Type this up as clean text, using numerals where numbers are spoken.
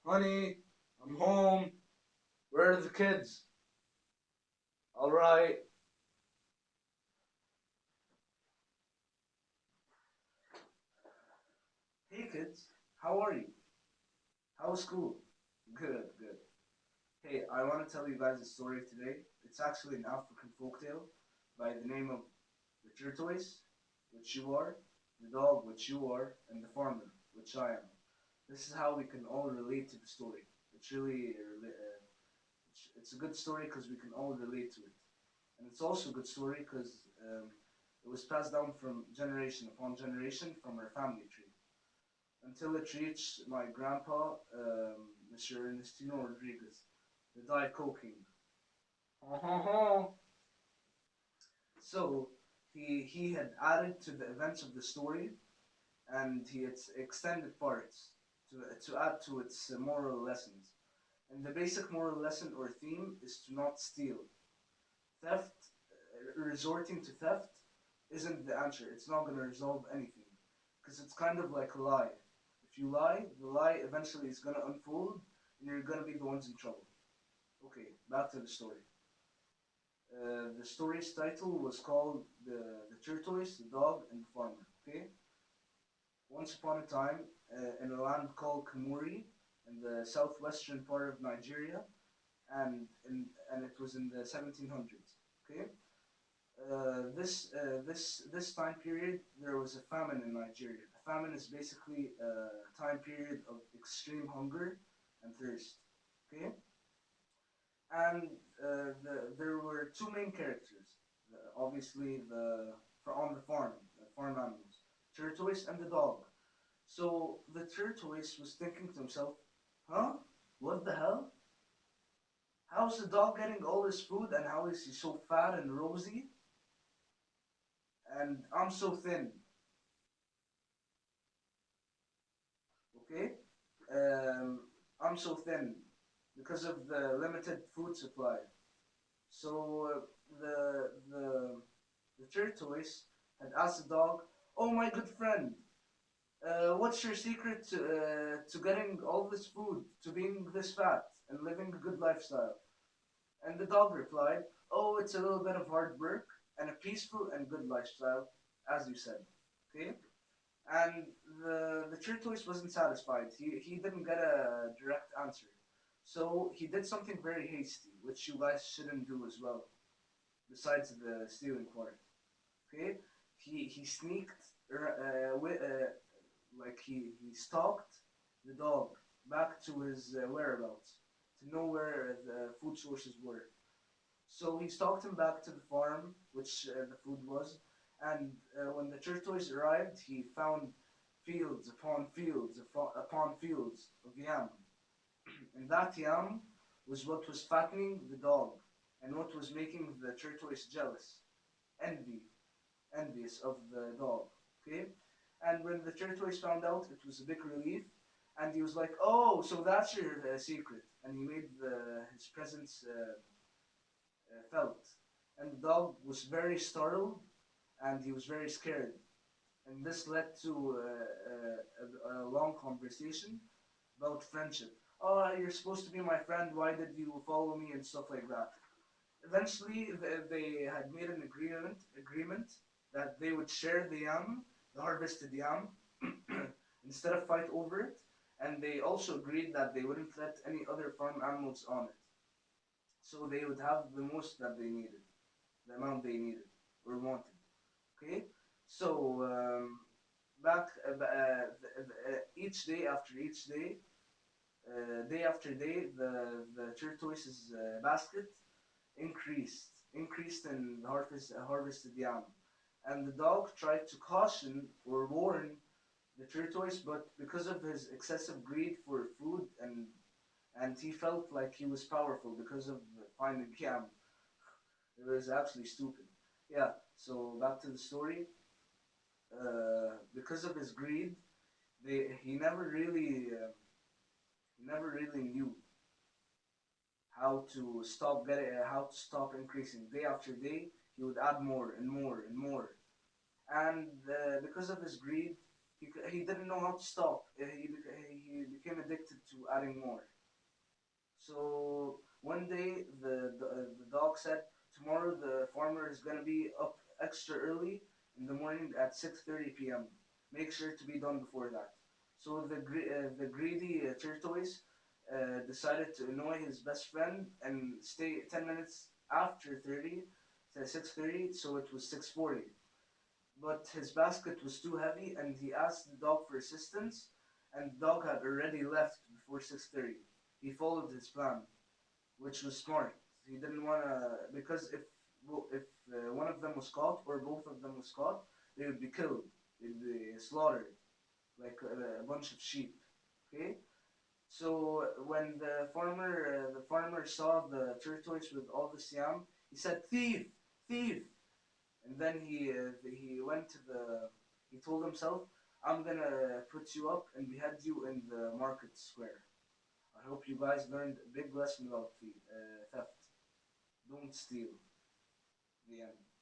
Honey, I'm home. Where are the kids? Alright. Hey kids, how are you? How was school? Good, good. Hey, I want to tell you guys a story today. It's actually an African folktale by the name of the tortoise, which you are, the dog, which you are, and the farmer, which I am. This is how we can all relate to the story. It's really, it's a good story because we can all relate to it. And it's also a good story because it was passed down from generation upon generation from our family tree until it reached my grandpa, Mr. Ernestino Rodriguez, the Diet Coke King. So he had added to the events of the story, and he had extended parts to add to its moral lessons. And the basic moral lesson or theme is to not steal. Theft, resorting to theft, isn't the answer. It's not going to resolve anything because it's kind of like a lie. If you lie, the lie eventually is going to unfold, and you're going to be the ones in trouble. Okay, back to the story. The story's title was called the Tortoise, the Dog, and the Farmer. Okay? Once upon a time, in a land called Kamuri, in the southwestern part of Nigeria, and it was in the 1700s. Okay? This time period, there was a famine in Nigeria. A famine is basically a time period of extreme hunger and thirst. Okay? And there were two main characters. Obviously, on the farm, the farm animals, tortoise and the dog. So the tortoise was thinking to himself, "Huh? What the hell? How's the dog getting all this food, and how is he so fat and rosy, and I'm so thin? Okay, um, I'm so thin because of the limited food supply." So the tortoise had asked the dog, "Oh my good friend, what's your secret to getting all this food, to being this fat and living a good lifestyle?" And the dog replied, "Oh, it's a little bit of hard work and a peaceful and good lifestyle, as you said." Okay, and the tortoise wasn't satisfied. He didn't get a direct answer, so he did something very hasty, which you guys shouldn't do as well. Besides the stealing part, okay, he sneaked like he stalked the dog back to his whereabouts to know where the food sources were. So he stalked him back to the farm, which the food was, and when the tortoise arrived, he found fields upon fields of yam, and that yam was what was fattening the dog, and what was making the tortoise jealous, envy, envious of the dog. Okay, and when the tortoise found out, it was a big relief, and he was like, "Oh, so that's your secret," and he made his presence felt. And the dog was very startled, and he was very scared. And this led to a long conversation about friendship. "Oh, you're supposed to be my friend. Why did you follow me?" and stuff like that. Eventually, they had made an agreement that they would share the yam, the harvested yam, instead of fight over it. And they also agreed that they wouldn't let any other farm animals on it. So they would have the most that they needed, the amount they needed or wanted. Okay, so back each day after each day, day after day, the tortoise's basket increased in harvested yam, and the dog tried to caution or warn the tortoise, but because of his excessive greed for food and he felt like he was powerful because of finding yam. It was actually stupid. Yeah. So back to the story. Because of his greed, they he never really knew how to stop increasing day after day. He would add more and more and more, and because of his greed, he didn't know how to stop. He became addicted to adding more. So one day the dog said, tomorrow the farmer is gonna be up extra early in the morning at 6:30 p.m. Make sure to be done before that. So the greedy tortoise decided to annoy his best friend and stay 10 minutes after 30 to 6:30. So it was 6:40. But his basket was too heavy, and he asked the dog for assistance. And the dog had already left before 6:30. He followed his plan, which was smart. He didn't want to, because if one of them was caught or both of them was caught, they would be killed. They'd be slaughtered like a bunch of sheep. Okay. So when the farmer saw the tortoise with all the yam, he said, "Thief, thief!" And then he went to the he told himself, "I'm gonna put you up and behead you in the market square." I hope you guys learned a big lesson about theft. Don't steal. The end.